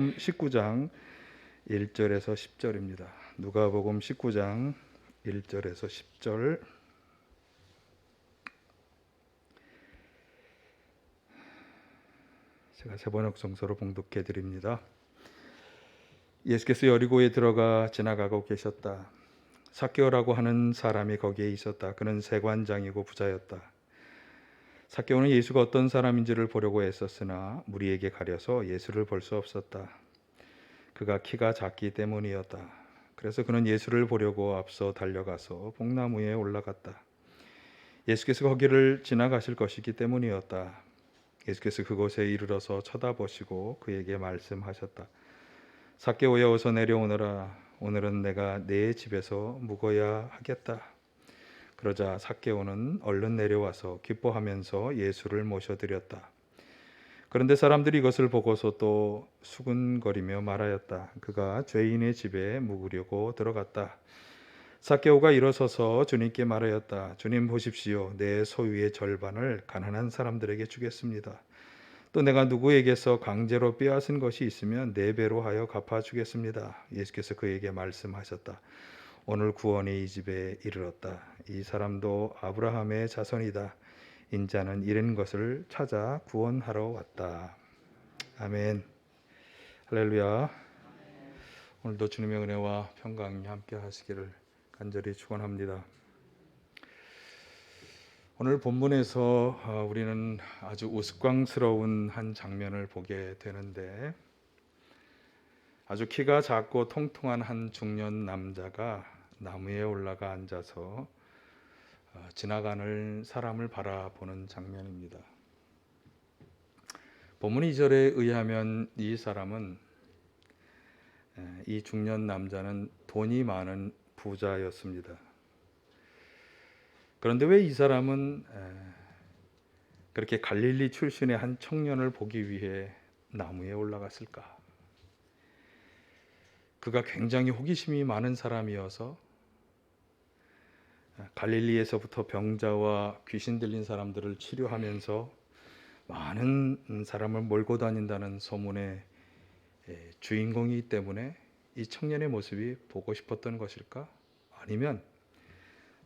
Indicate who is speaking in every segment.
Speaker 1: 19장 1절에서 10절입니다. 누가복음 19장 1절에서 10절. 제가 세번역 성서로 봉독해 드립니다. 예수께서 여리고에 들어가 지나가고 계셨다. 삭개오라고 하는 사람이 거기에 있었다. 그는 세관장이고 부자였다. 삭개오는 예수가 어떤 사람인지를 보려고 애썼으나 무리에게 가려서 예수를 볼 수 없었다. 그가 키가 작기 때문이었다. 그래서 그는 예수를 보려고 앞서 달려가서 뽕나무에 올라갔다. 예수께서 거기를 지나가실 것이기 때문이었다. 예수께서 그곳에 이르러서 쳐다보시고 그에게 말씀하셨다. 삭개오야, 어서 내려오너라. 오늘은 내가 네 집에서 묵어야 하겠다. 그러자 삭개오는 얼른 내려와서 기뻐하면서 예수를 모셔드렸다. 그런데 사람들이 이것을 보고서 또 수군거리며 말하였다. 그가 죄인의 집에 묵으려고 들어갔다. 삭개오가 일어서서 주님께 말하였다. 주님, 보십시오. 내 소유의 절반을 가난한 사람들에게 주겠습니다. 또 내가 누구에게서 강제로 빼앗은 것이 있으면 4배로 하여 갚아주겠습니다. 예수께서 그에게 말씀하셨다. 오늘 구원이 이 집에 이르렀다. 이 사람도 아브라함의 자손이다. 인자는 잃은 것을 찾아 구원하러 왔다. 아멘. 할렐루야. 오늘도 주님의 은혜와 평강이 함께 하시기를 간절히 축원합니다. 오늘 본문에서 우리는 아주 우스꽝스러운 한 장면을 보게 되는데, 아주 키가 작고 통통한 한 중년 남자가 나무에 올라가 앉아서 지나가는 사람을 바라보는 장면입니다. 본문 2절에 의하면 이 사람은, 이 중년 남자는 돈이 많은 부자였습니다. 그런데 왜 이 사람은 그렇게 갈릴리 출신의 한 청년을 보기 위해 나무에 올라갔을까? 그가 굉장히 호기심이 많은 사람이어서 갈릴리에서부터 병자와 귀신 들린 사람들을 치료하면서 많은 사람을 몰고 다닌다는 소문의 주인공이기 때문에 이 청년의 모습이 보고 싶었던 것일까? 아니면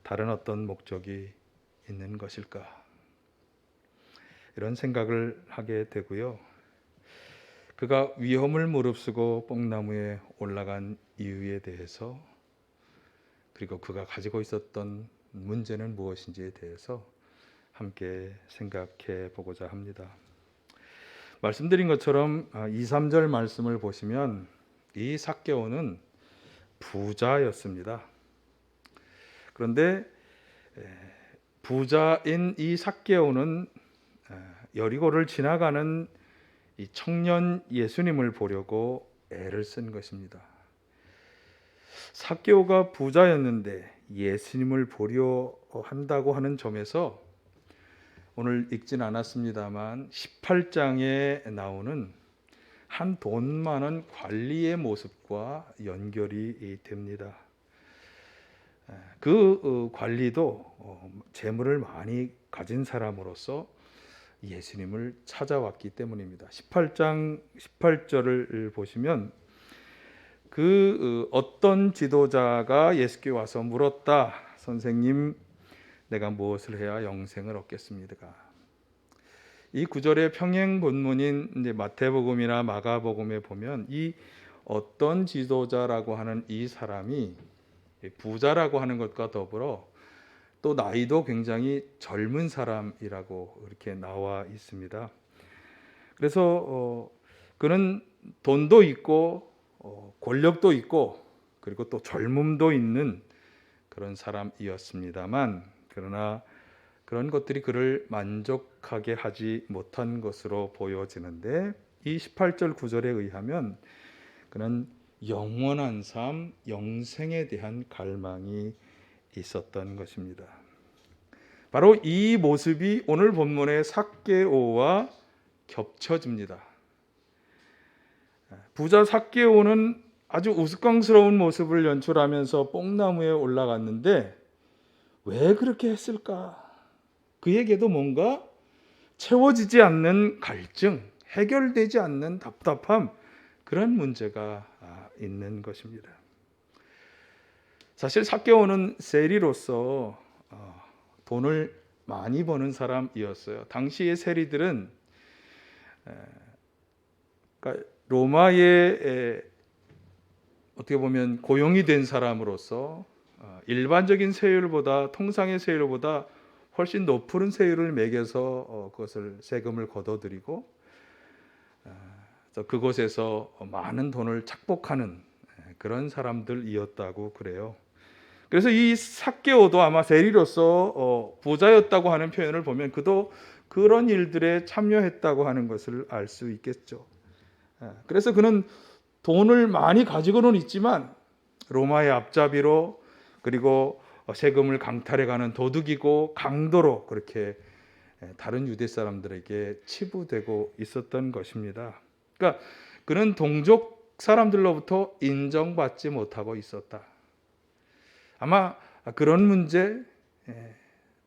Speaker 1: 다른 어떤 목적이 있는 것일까? 이런 생각을 하게 되고요. 그가 위험을 무릅쓰고 뽕나무에 올라간 이유에 대해서, 그리고 그가 가지고 있었던 문제는 무엇인지에 대해서 함께 생각해 보고자 합니다. 말씀드린 것처럼 2, 3절 말씀을 보시면 이 삭개오는 부자였습니다. 그런데 부자인 이 삭개오는 여리고를 지나가는 이 청년 예수님을 보려고 애를 쓴 것입니다. 삭개오가 부자였는데 예수님을 보려 한다고 하는 점에서 오늘 읽진 않았습니다만 18장에 나오는 한 돈 많은 관리의 모습과 연결이 됩니다. 그 관리도 재물을 많이 가진 사람으로서 예수님을 찾아왔기 때문입니다. 18장 18절을 보시면 그 어떤 지도자가 예수께 와서 물었다. 선생님, 내가 무엇을 해야 영생을 얻겠습니까? 이 구절의 평행 본문인 이제 마태복음이나 마가복음에 보면 이 어떤 지도자라고 하는 이 사람이 부자라고 하는 것과 더불어 또 나이도 굉장히 젊은 사람이라고 이렇게 나와 있습니다. 그래서 그는 돈도 있고 권력도 있고 그리고 또 젊음도 있는 그런 사람이었습니다만, 그러나 그런 것들이 그를 만족하게 하지 못한 것으로 보여지는데, 이 18절 9절에 의하면 그는 영원한 삶, 영생에 대한 갈망이 있었던 것입니다. 바로 이 모습이 오늘 본문의 삭개오와 겹쳐집니다. 부자 삭개오는 아주 우스꽝스러운 모습을 연출하면서 뽕나무에 올라갔는데 왜 그렇게 했을까? 그에게도 뭔가 채워지지 않는 갈증, 해결되지 않는 답답함, 그런 문제가 있는 것입니다. 사실 삭개오는 세리로서 돈을 많이 버는 사람이었어요. 당시의 세리들은 그러니까 로마의 어떻게 보면 고용이 된 사람으로서 일반적인 세율보다, 통상의 세율보다 훨씬 높은 세율을 매겨서 그것을 세금을 걷어들이고 그곳에서 많은 돈을 착복하는 그런 사람들이었다고 그래요. 그래서 이 삭개오도 아마 세리로서 부자였다고 하는 표현을 보면 그도 그런 일들에 참여했다고 하는 것을 알 수 있겠죠. 그래서 그는 돈을 많이 가지고는 있지만 로마의 앞잡이로, 그리고 세금을 강탈해가는 도둑이고 강도로 그렇게 다른 유대 사람들에게 치부되고 있었던 것입니다. 그러니까 그는 동족 사람들로부터 인정받지 못하고 있었다. 아마 그런 문제,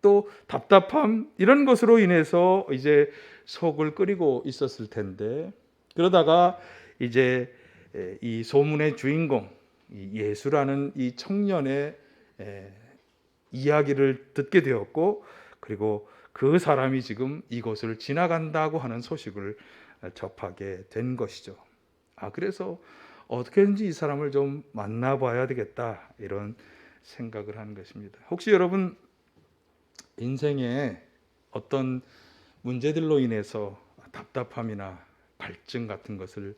Speaker 1: 또 답답함, 이런 것으로 인해서 이제 속을 끓이고 있었을 텐데, 그러다가 이제 이 소문의 주인공 예수라는 이 청년의 이야기를 듣게 되었고, 그리고 그 사람이 지금 이곳을 지나간다고 하는 소식을 접하게 된 것이죠. 그래서 어떻게든지 이 사람을 좀 만나봐야 되겠다, 이런 생각을 한 것입니다. 혹시 여러분 인생에 어떤 문제들로 인해서 답답함이나 갈증 같은 것을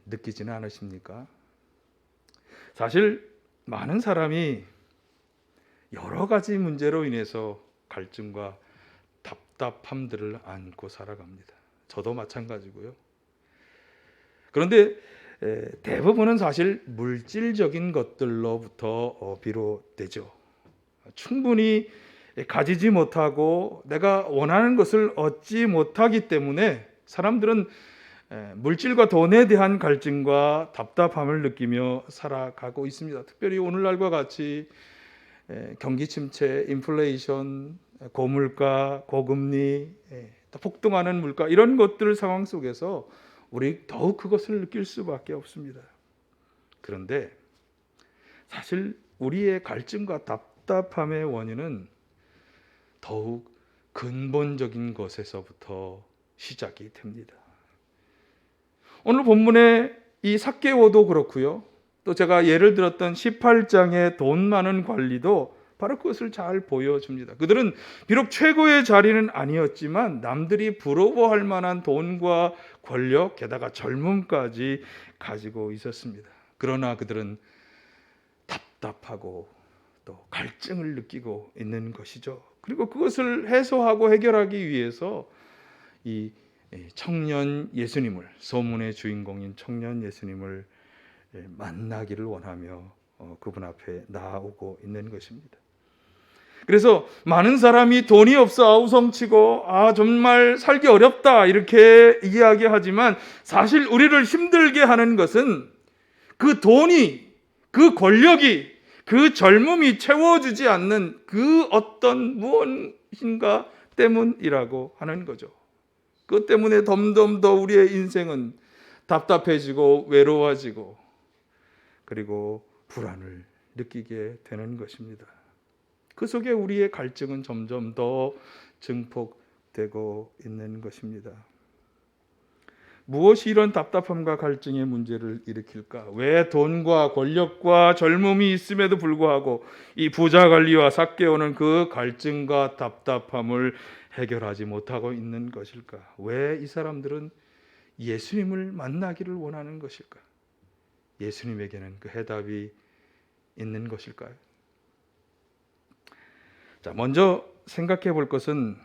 Speaker 1: 느끼지는 않으십니까? 사실 많은 사람이 여러 가지 문제로 인해서 갈증과 답답함들을 안고 살아갑니다. 저도 마찬가지고요. 그런데 대부분은 사실 물질적인 것들로부터 비롯되죠. 충분히 가지지 못하고 내가 원하는 것을 얻지 못하기 때문에 사람들은 물질과 돈에 대한 갈증과 답답함을 느끼며 살아가고 있습니다. 특별히 오늘날과 같이 경기 침체, 인플레이션, 고물가, 고금리, 또 폭등하는 물가, 이런 것들 상황 속에서 우리 더욱 그것을 느낄 수밖에 없습니다. 그런데 사실 우리의 갈증과 답답함의 원인은 더욱 근본적인 것에서부터 시작이 됩니다. 오늘 본문의 이 삭개오도 그렇고요. 또 제가 예를 들었던 18장의 돈 많은 관리도 바로 그것을 잘 보여줍니다. 그들은 비록 최고의 자리는 아니었지만 남들이 부러워할 만한 돈과 권력, 게다가 젊음까지 가지고 있었습니다. 그러나 그들은 답답하고 또 갈증을 느끼고 있는 것이죠. 그리고 그것을 해소하고 해결하기 위해서 이 청년 예수님을, 소문의 주인공인 청년 예수님을 만나기를 원하며 그분 앞에 나아오고 있는 것입니다. 그래서 많은 사람이 돈이 없어 아우성치고 정말 살기 어렵다 이렇게 이야기하지만, 사실 우리를 힘들게 하는 것은 그 돈이, 그 권력이, 그 젊음이 채워주지 않는 그 어떤 무엇인가 때문이라고 하는 거죠. 그것 때문에 점점 더 우리의 인생은 답답해지고 외로워지고 그리고 불안을 느끼게 되는 것입니다. 그 속에 우리의 갈증은 점점 더 증폭되고 있는 것입니다. 무엇이 이런 답답함과 갈증의 문제를 일으킬까? 왜 돈과 권력과 젊음이 있음에도 불구하고 이 부자 관리와 삭개오는 그 갈증과 답답함을 해결하지 못하고 있는 것일까? 왜 이 사람들은 예수님을 만나기를 원하는 것일까? 예수님에게는 그 해답이 있는 것일까요? 자, 먼저 생각해 볼 것은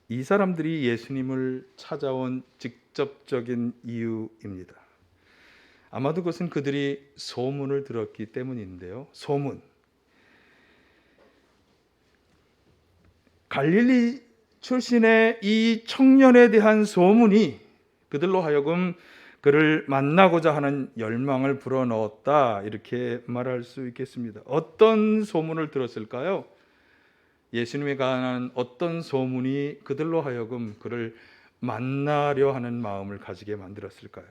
Speaker 1: 이 사람들이 예수님을 찾아온 직접적인 이유입니다. 아마도 그것은 그들이 소문을 들었기 때문인데요. 소문. 갈릴리 출신의 이 청년에 대한 소문이 그들로 하여금 그를 만나고자 하는 열망을 불어넣었다, 이렇게 말할 수 있겠습니다. 어떤 소문을 들었을까요? 예수님에 관한 어떤 소문이 그들로 하여금 그를 만나려 하는 마음을 가지게 만들었을까요?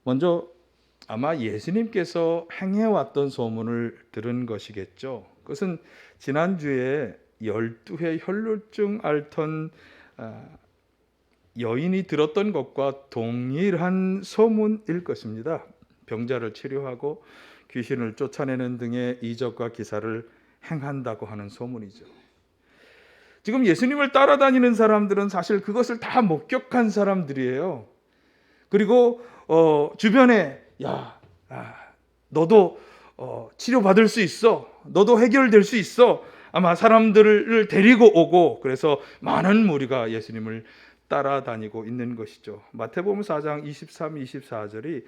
Speaker 1: 먼저 아마 예수님께서 행해왔던 소문을 들은 것이겠죠. 그것은 지난주에 12회 혈루증 앓던 여인이 들었던 것과 동일한 소문일 것입니다. 병자를 치료하고 귀신을 쫓아내는 등의 이적과 기사를 행한다고 하는 소문이죠. 지금 예수님을 따라다니는 사람들은 사실 그것을 다 목격한 사람들이에요. 그리고 주변에 너도 치료받을 수 있어, 너도 해결될 수 있어, 아마 사람들을 데리고 오고, 그래서 많은 무리가 예수님을 따라다니고 있는 것이죠. 마태복음 4장 23, 24절이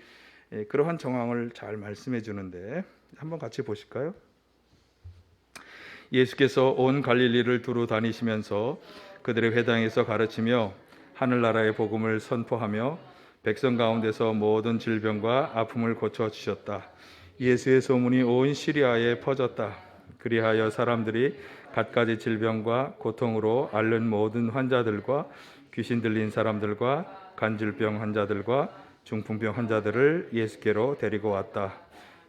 Speaker 1: 그러한 정황을 잘 말씀해 주는데 한번 같이 보실까요? 예수께서 온 갈릴리를 두루 다니시면서 그들의 회당에서 가르치며 하늘나라의 복음을 선포하며 백성 가운데서 모든 질병과 아픔을 고쳐주셨다. 예수의 소문이 온 시리아에 퍼졌다. 그리하여 사람들이 갖가지 질병과 고통으로 앓는 모든 환자들과 귀신 들린 사람들과 간질병 환자들과 중풍병 환자들을 예수께로 데리고 왔다.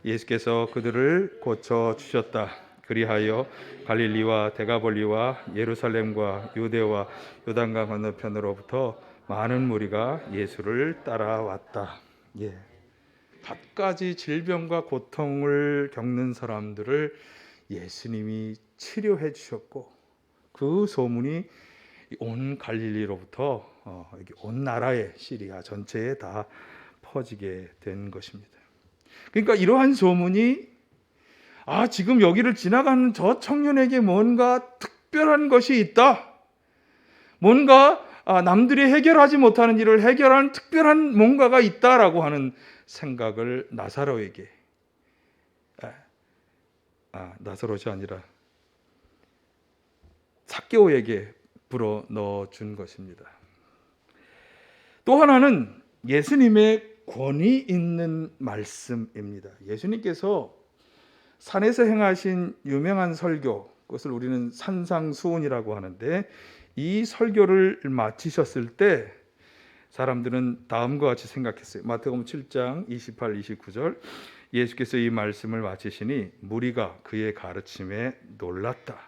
Speaker 1: 예수께서 그들을 고쳐주셨다. 그리하여 갈릴리와 데가볼리와 예루살렘과 유대와 요단강 건너편으로부터 많은 무리가 예수를 따라왔다. 갖가지 질병과 고통을 겪는 사람들을 예수님이 치료해 주셨고, 그 소문이 온 갈릴리로부터 온 나라에, 시리아 전체에 다 퍼지게 된 것입니다. 그러니까 이러한 소문이 지금 여기를 지나가는 저 청년에게 뭔가 특별한 것이 있다, 뭔가 남들이 해결하지 못하는 일을 해결하는 특별한 뭔가가 있다라고 하는 생각을 나사로에게, 나사로이 아니라 삭개오에게 불어 넣어준 것입니다. 또 하나는 예수님의 권위 있는 말씀입니다. 예수님께서 산에서 행하신 유명한 설교, 그것을 우리는 산상수훈이라고 하는데, 이 설교를 마치셨을 때 사람들은 다음과 같이 생각했어요. 마태복음 7장 28, 29절, 예수께서 이 말씀을 마치시니 무리가 그의 가르침에 놀랐다.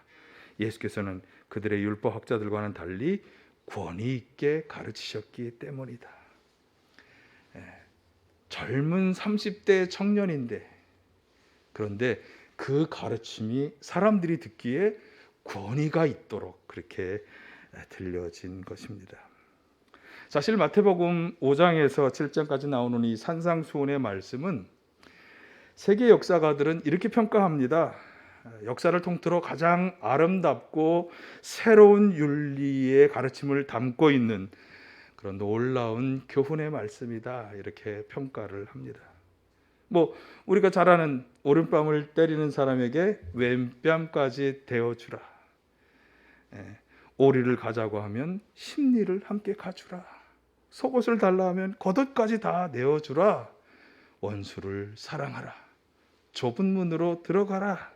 Speaker 1: 예수께서는 그들의 율법학자들과는 달리 권위 있게 가르치셨기 때문이다. 젊은 30대 청년인데, 그런데 그 가르침이 사람들이 듣기에 권위가 있도록 그렇게 들려진 것입니다. 사실 마태복음 5장에서 7장까지 나오는 이 산상수훈의 말씀은 세계 역사가들은 이렇게 평가합니다. 역사를 통틀어 가장 아름답고 새로운 윤리의 가르침을 담고 있는 그런 놀라운 교훈의 말씀이다, 이렇게 평가를 합니다. 우리가 잘 아는 오른뺨을 때리는 사람에게 왼뺨까지 대어주라, 오리를 가자고 하면 십리를 함께 가주라, 속옷을 달라 하면 겉옷까지 다 내어주라, 원수를 사랑하라, 좁은 문으로 들어가라.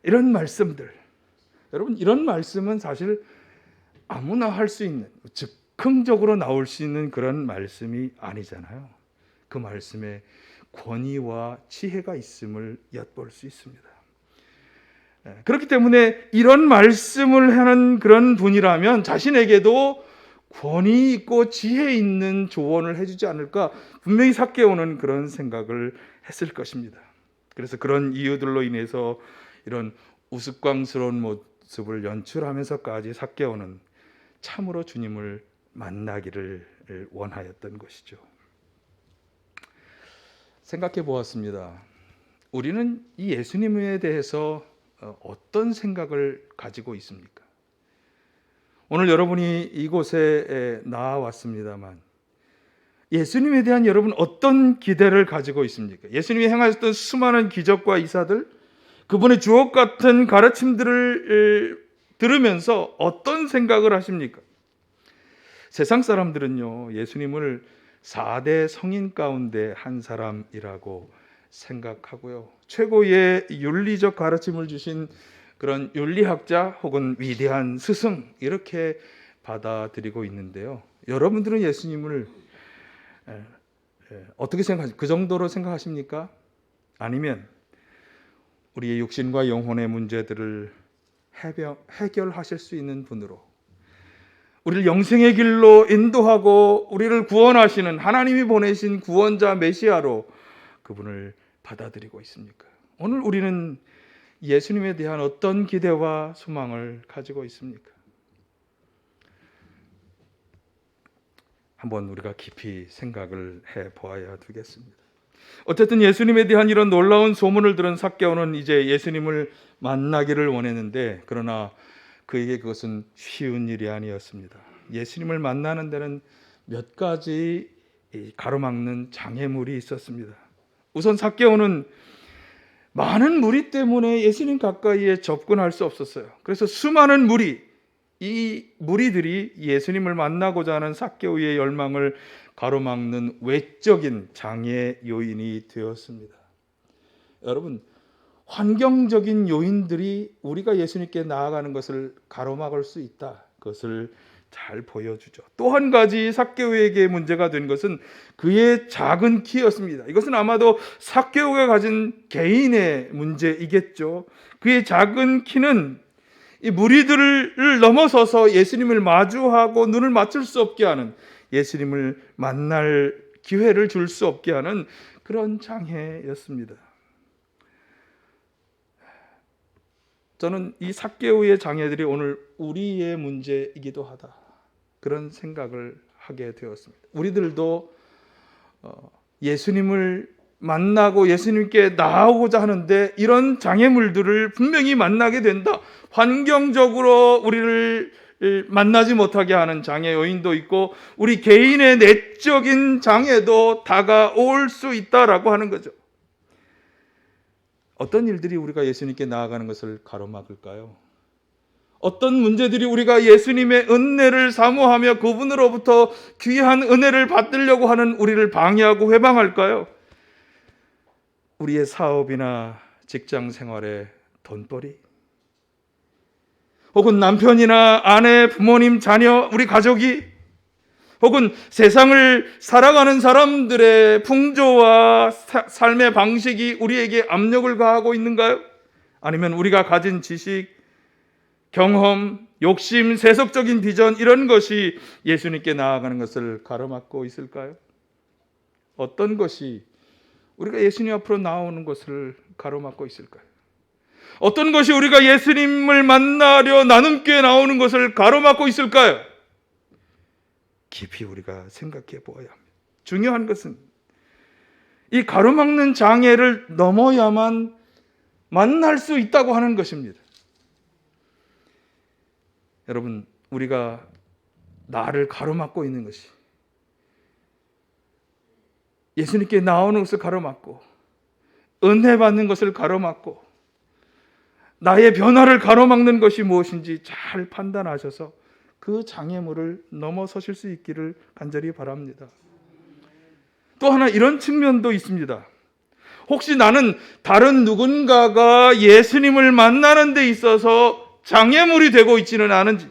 Speaker 1: 이런 말씀들, 여러분, 이런 말씀은 사실 아무나 할 수 있는, 즉흥적으로 나올 수 있는 그런 말씀이 아니잖아요. 그 말씀에 권위와 지혜가 있음을 엿볼 수 있습니다. 그렇기 때문에 이런 말씀을 하는 그런 분이라면 자신에게도 권위 있고 지혜 있는 조언을 해주지 않을까, 분명히 삭개오는 그런 생각을 했을 것입니다. 그래서 그런 이유들로 인해서 이런 우스꽝스러운 모습을 연출하면서까지 삭개오는 참으로 주님을 만나기를 원하였던 것이죠. 생각해 보았습니다. 우리는 이 예수님에 대해서 어떤 생각을 가지고 있습니까? 오늘 여러분이 이곳에 나와왔습니다만 예수님에 대한 여러분 어떤 기대를 가지고 있습니까? 예수님이 행하셨던 수많은 기적과 이사들, 그분의 주옥 같은 가르침들을 들으면서 어떤 생각을 하십니까? 세상 사람들은요, 예수님을 4대 성인 가운데 한 사람이라고 생각하고요, 최고의 윤리적 가르침을 주신 그런 윤리학자 혹은 위대한 스승, 이렇게 받아들이고 있는데요, 여러분들은 예수님을 어떻게 생각하십니까? 그 정도로 생각하십니까? 아니면 우리의 육신과 영혼의 문제들을 해결하실 수 있는 분으로, 우리를 영생의 길로 인도하고 우리를 구원하시는 하나님이 보내신 구원자 메시아로 그분을 받아들이고 있습니까? 오늘 우리는 예수님에 대한 어떤 기대와 소망을 가지고 있습니까? 한번 우리가 깊이 생각을 해보아야 되겠습니다. 어쨌든 예수님에 대한 이런 놀라운 소문을 들은 삭개오는 이제 예수님을 만나기를 원했는데, 그러나 그에게 그것은 쉬운 일이 아니었습니다. 예수님을 만나는 데는 몇 가지 가로막는 장애물이 있었습니다. 우선 삭개오는 많은 무리 때문에 예수님 가까이에 접근할 수 없었어요. 그래서 수많은 이 무리들이 예수님을 만나고자 하는 삭개오의 열망을 가로막는 외적인 장애 요인이 되었습니다. 여러분, 환경적인 요인들이 우리가 예수님께 나아가는 것을 가로막을 수 있다. 그것을 잘 보여주죠. 또 한 가지 삭개오에게 문제가 된 것은 그의 작은 키였습니다. 이것은 아마도 삭개오가 가진 개인의 문제이겠죠. 그의 작은 키는 이 무리들을 넘어서서 예수님을 마주하고 눈을 맞출 수 없게 하는, 예수님을 만날 기회를 줄 수 없게 하는 그런 장애였습니다. 저는 이 삭개오의 장애들이 오늘 우리의 문제이기도 하다, 그런 생각을 하게 되었습니다. 우리들도 예수님을 만나고 예수님께 나아오고자 하는데 이런 장애물들을 분명히 만나게 된다. 환경적으로 우리를 만나지 못하게 하는 장애 요인도 있고 우리 개인의 내적인 장애도 다가올 수 있다라고 하는 거죠. 어떤 일들이 우리가 예수님께 나아가는 것을 가로막을까요? 어떤 문제들이 우리가 예수님의 은혜를 사모하며 그분으로부터 귀한 은혜를 받으려고 하는 우리를 방해하고 회방할까요? 우리의 사업이나 직장 생활의 돈벌이, 혹은 남편이나 아내, 부모님, 자녀, 우리 가족이, 혹은 세상을 살아가는 사람들의 풍조와 삶의 방식이 우리에게 압력을 가하고 있는가요? 아니면 우리가 가진 지식, 경험, 욕심, 세속적인 비전, 이런 것이 예수님께 나아가는 것을 가로막고 있을까요? 어떤 것이 우리가 예수님 앞으로 나오는 것을 가로막고 있을까요? 어떤 것이 우리가 예수님을 만나려 나눔교회 나오는 것을 가로막고 있을까요? 깊이 우리가 생각해 보아야 합니다. 중요한 것은 이 가로막는 장애를 넘어야만 만날 수 있다고 하는 것입니다. 여러분, 우리가 나를 가로막고 있는 것이, 예수님께 나오는 것을 가로막고 은혜 받는 것을 가로막고 나의 변화를 가로막는 것이 무엇인지 잘 판단하셔서 그 장애물을 넘어서실 수 있기를 간절히 바랍니다. 또 하나 이런 측면도 있습니다. 혹시 나는 다른 누군가가 예수님을 만나는 데 있어서 장애물이 되고 있지는 않은지,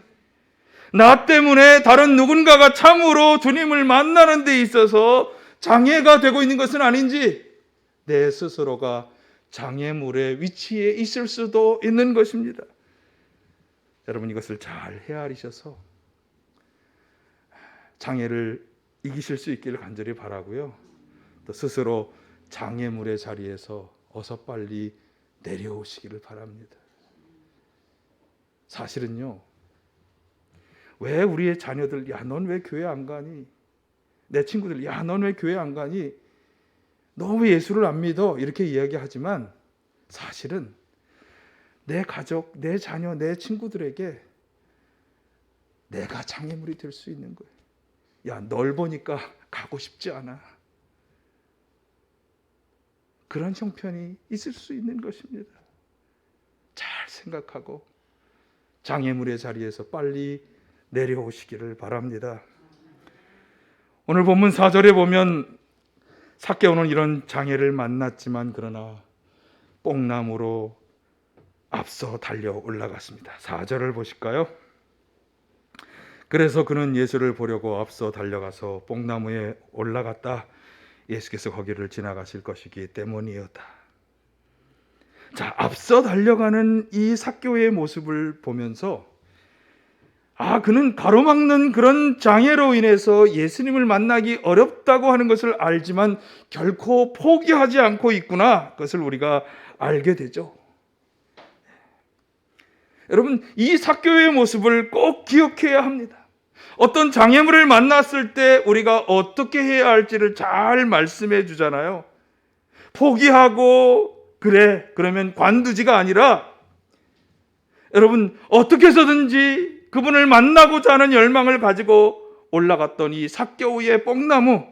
Speaker 1: 나 때문에 다른 누군가가 참으로 주님을 만나는 데 있어서 장애가 되고 있는 것은 아닌지, 내 스스로가 장애물의 위치에 있을 수도 있는 것입니다. 여러분, 이것을 잘 헤아리셔서 장애를 이기실 수 있기를 간절히 바라고요. 또 스스로 장애물의 자리에서 어서 빨리 내려오시기를 바랍니다. 사실은요, 왜 우리의 자녀들, 야, 넌 왜 교회 안 가니? 내 친구들, 야, 넌 왜 교회 안 가니? 너 왜 예수를 안 믿어? 이렇게 이야기하지만 사실은 내 가족, 내 자녀, 내 친구들에게 내가 장애물이 될 수 있는 거예요. 야, 널 보니까 가고 싶지 않아. 그런 형편이 있을 수 있는 것입니다. 잘 생각하고 장애물의 자리에서 빨리 내려오시기를 바랍니다. 오늘 본문 4절에 보면 삭개오는 이런 장애를 만났지만 그러나 뽕나무로 앞서 달려 올라갔습니다. 4절을 보실까요? 그래서 그는 예수를 보려고 앞서 달려가서 뽕나무에 올라갔다. 예수께서 거기를 지나가실 것이기 때문이었다. 자, 앞서 달려가는 이 삭개오의 모습을 보면서 그는 가로막는 그런 장애로 인해서 예수님을 만나기 어렵다고 하는 것을 알지만 결코 포기하지 않고 있구나. 그것을 우리가 알게 되죠. 여러분, 이 삭개오의 모습을 꼭 기억해야 합니다. 어떤 장애물을 만났을 때 우리가 어떻게 해야 할지를 잘 말씀해 주잖아요. 포기하고 그러면 관두지가 아니라 여러분, 어떻게 해서든지 그분을 만나고자 하는 열망을 가지고 올라갔던 이 삭개오의 뽕나무,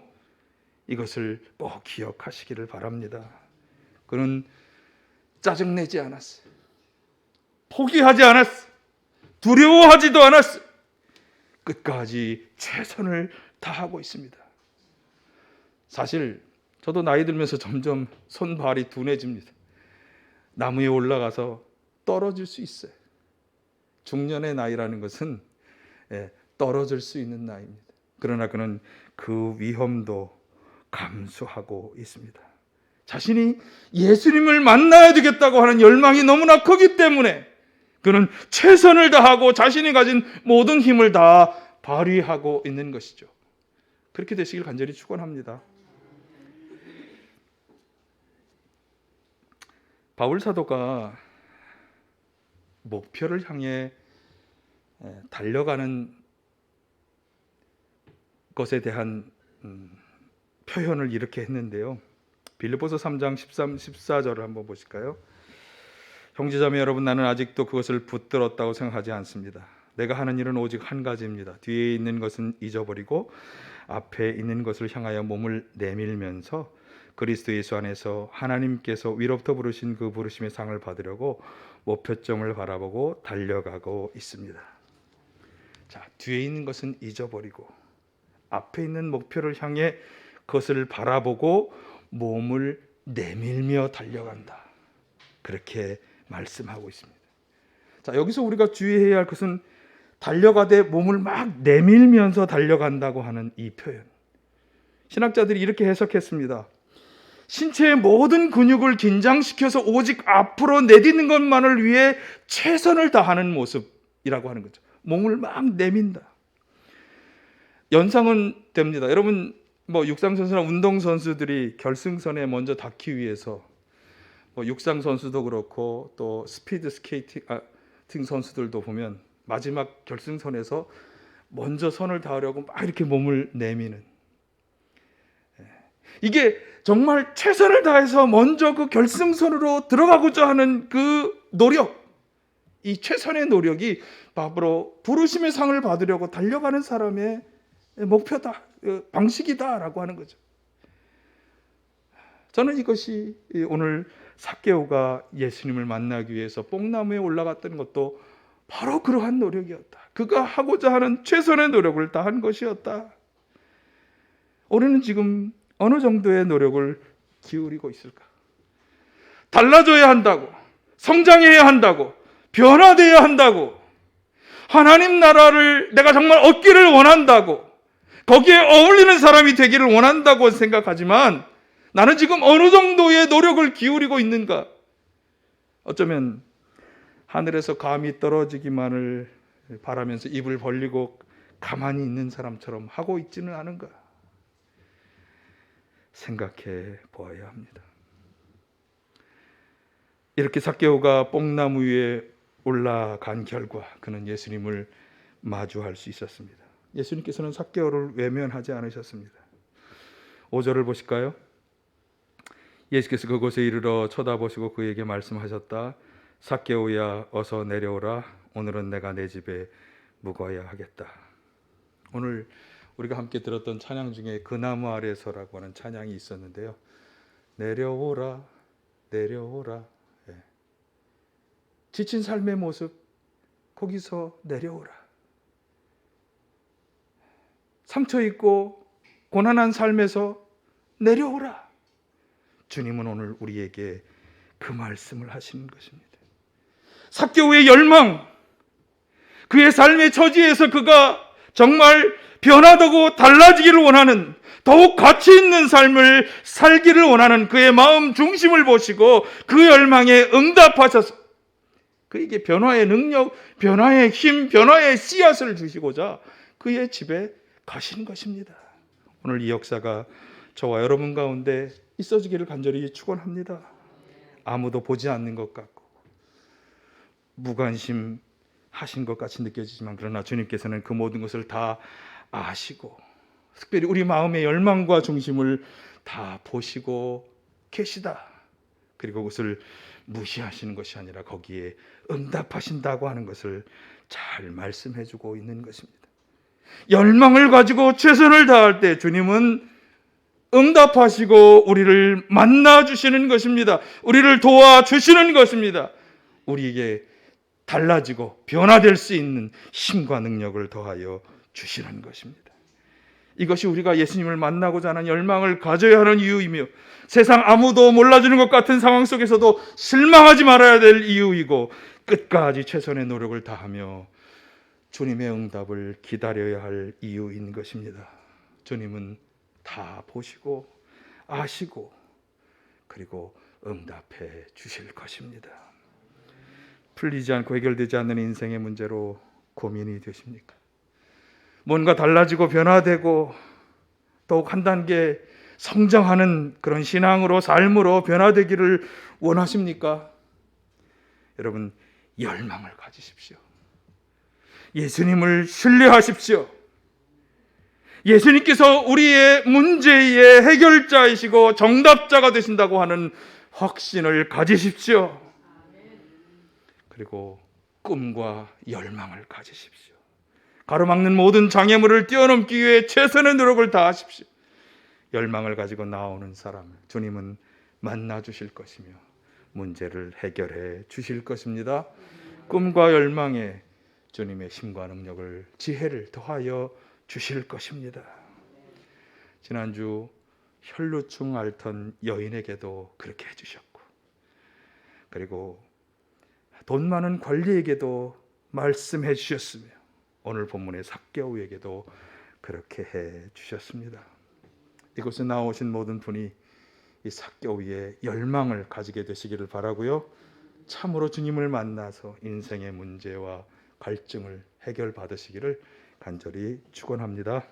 Speaker 1: 이것을 꼭 기억하시기를 바랍니다. 그는 짜증내지 않았어요. 포기하지 않았어요. 두려워하지도 않았어요. 끝까지 최선을 다하고 있습니다. 사실 저도 나이 들면서 점점 손발이 둔해집니다. 나무에 올라가서 떨어질 수 있어요. 중년의 나이라는 것은 떨어질 수 있는 나이입니다. 그러나 그는 그 위험도 감수하고 있습니다. 자신이 예수님을 만나야 되겠다고 하는 열망이 너무나 크기 때문에 그는 최선을 다하고 자신이 가진 모든 힘을 다 발휘하고 있는 것이죠. 그렇게 되시길 간절히 축원합니다. 바울 사도가 목표를 향해 달려가는 것에 대한 표현을 이렇게 했는데요. 빌립보서 3장 13, 14절을 한번 보실까요? 형제자매 여러분, 나는 아직도 그것을 붙들었다고 생각하지 않습니다. 내가 하는 일은 오직 한 가지입니다. 뒤에 있는 것은 잊어버리고 앞에 있는 것을 향하여 몸을 내밀면서 그리스도 예수 안에서 하나님께서 위로부터 부르신 그 부르심의 상을 받으려고 목표점을 바라보고 달려가고 있습니다. 자, 뒤에 있는 것은 잊어버리고 앞에 있는 목표를 향해 그것을 바라보고 몸을 내밀며 달려간다. 그렇게 말씀하고 있습니다. 자, 여기서 우리가 주의해야 할 것은 달려가되 몸을 막 내밀면서 달려간다고 하는 이 표현. 신학자들이 이렇게 해석했습니다. 신체의 모든 근육을 긴장시켜서 오직 앞으로 내딛는 것만을 위해 최선을 다하는 모습이라고 하는 거죠. 몸을 막 내민다. 연상은 됩니다. 여러분, 육상 선수나 운동 선수들이 결승선에 먼저 닿기 위해서 육상 선수도 그렇고 또 스피드 스케이팅 선수들도 보면 마지막 결승선에서 먼저 선을 닿으려고 막 이렇게 몸을 내미는, 이게 정말 최선을 다해서 먼저 그 결승선으로 들어가고자 하는 그 노력, 이 최선의 노력이 바로 부르심의 상을 받으려고 달려가는 사람의 목표다, 방식이다라고 하는 거죠. 저는 이것이 오늘 삭개오가 예수님을 만나기 위해서 뽕나무에 올라갔던 것도 바로 그러한 노력이었다. 그가 하고자 하는 최선의 노력을 다한 것이었다. 우리는 지금 어느 정도의 노력을 기울이고 있을까? 달라져야 한다고, 성장해야 한다고, 변화되어야 한다고, 하나님 나라를 내가 정말 얻기를 원한다고, 거기에 어울리는 사람이 되기를 원한다고 생각하지만 나는 지금 어느 정도의 노력을 기울이고 있는가? 어쩌면 하늘에서 감이 떨어지기만을 바라면서 입을 벌리고 가만히 있는 사람처럼 하고 있지는 않은가? 생각해 보아야 합니다. 이렇게 삭개오가 뽕나무 위에 올라간 결과 그는 예수님을 마주할 수 있었습니다. 예수님께서는 삭개오를 외면하지 않으셨습니다. 5절을 보실까요? 예수께서 그곳에 이르러 쳐다보시고 그에게 말씀하셨다. 삭개오야, 어서 내려오라. 오늘은 내가 내 집에 묵어야 하겠다. 오늘 우리가 함께 들었던 찬양 중에 그 나무 아래서라고 하는 찬양이 있었는데요. 내려오라, 내려오라. 지친 삶의 모습, 거기서 내려오라. 상처 있고 고난한 삶에서 내려오라. 주님은 오늘 우리에게 그 말씀을 하시는 것입니다. 삭개오의 열망, 그의 삶의 처지에서 그가 정말 변화되고 달라지기를 원하는, 더욱 가치 있는 삶을 살기를 원하는 그의 마음 중심을 보시고 그 열망에 응답하셔서 그에게 변화의 능력, 변화의 힘, 변화의 씨앗을 주시고자 그의 집에 가신 것입니다. 오늘 이 역사가 저와 여러분 가운데 있어지기를 간절히 축원합니다. 아무도 보지 않는 것 같고 무관심 하신 것 같이 느껴지지만, 그러나 주님께서는 그 모든 것을 다 아시고 특별히 우리 마음의 열망과 중심을 다 보시고 계시다. 그리고 그것을 무시하시는 것이 아니라 거기에 응답하신다고 하는 것을 잘 말씀해 주고 있는 것입니다. 열망을 가지고 최선을 다할 때 주님은 응답하시고 우리를 만나주시는 것입니다. 우리를 도와주시는 것입니다. 우리에게 달라지고 변화될 수 있는 힘과 능력을 더하여 주시는 것입니다. 이것이 우리가 예수님을 만나고자 하는 열망을 가져야 하는 이유이며, 세상 아무도 몰라주는 것 같은 상황 속에서도 실망하지 말아야 될 이유이고, 끝까지 최선의 노력을 다하며 주님의 응답을 기다려야 할 이유인 것입니다. 주님은 다 보시고 아시고 그리고 응답해 주실 것입니다. 풀리지 않고 해결되지 않는 인생의 문제로 고민이 되십니까? 뭔가 달라지고 변화되고 더욱 한 단계 성장하는 그런 신앙으로, 삶으로 변화되기를 원하십니까? 여러분, 열망을 가지십시오. 예수님을 신뢰하십시오. 예수님께서 우리의 문제의 해결자이시고 정답자가 되신다고 하는 확신을 가지십시오. 그리고 꿈과 열망을 가지십시오. 가로막는 모든 장애물을 뛰어넘기 위해 최선의 노력을 다하십시오. 열망을 가지고 나오는 사람을 주님은 만나 주실 것이며 문제를 해결해 주실 것입니다. 꿈과 열망에 주님의 힘과 능력을, 지혜를 더하여 주실 것입니다. 지난주 혈루증 앓던 여인에게도 그렇게 해주셨고, 그리고 돈 많은 관리에게도 말씀해 주셨으며 오늘 본문의 삭개오에게도 그렇게 해 주셨습니다. 이곳에 나오신 모든 분이 이 삭개오의 열망을 가지게 되시기를 바라고요. 참으로 주님을 만나서 인생의 문제와 갈증을 해결받으시기를 간절히 축원합니다.